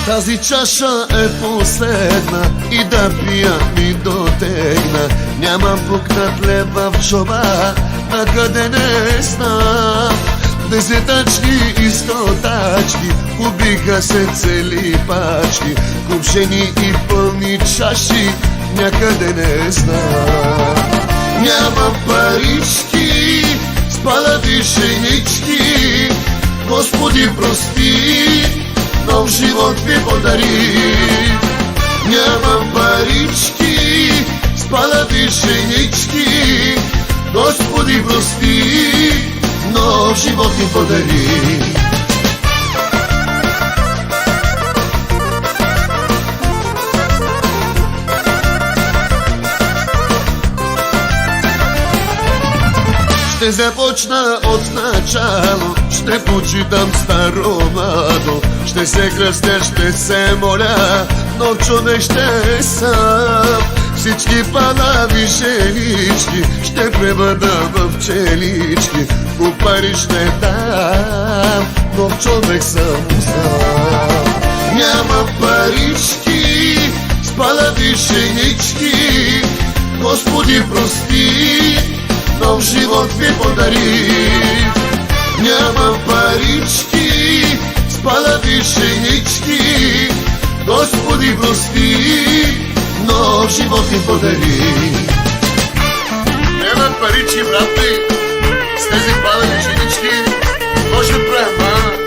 Тази чаша е последна и да пия ми дотегна. Нямам пукнат лева в джоба, накъде не знам. Десетачки и стотачки, купиха се цели пачки, купшени и пълни чаши, някъде не знам. Нямам парички, спалати женички, Господи прости, нов живот ми подари. Нямам парички, спалати женички, Господи прости, нов живот ми подари. Ще започна от начало, ще почитам старомадо, ще се кръстя, ще се моля, но човек ще съм. Всички панави женички ще превърна в пчелички, пари ще дам, но човек съм сам. Нямам парички, спалати женички, Господи прости, нов живот ми подари. Нямам парички, спалати женички, Господи прости, нов живот ми подари. Нямам парички, брат ми, с тези палави женички, може да правим,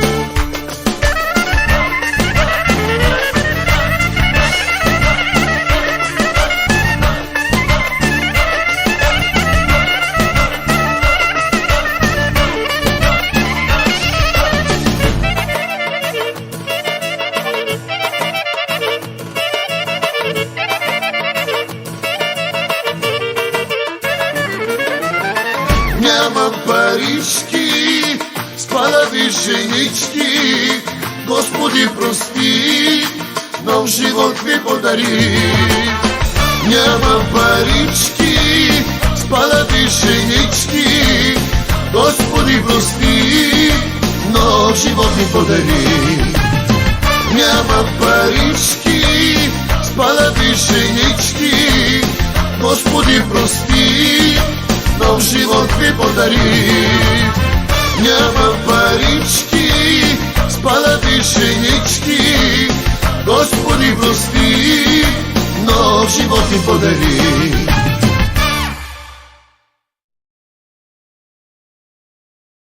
Нямам парички, спалави женички, Господи прости, нов живот ми подари. Нямам парички, спалави женички, Господи прости, нов живот ми подари. Нямам парички, спалави женички, Господи прости, нов живот ми подари. Нямам парички, спалати женички, Господи прости, нов живот ми подари.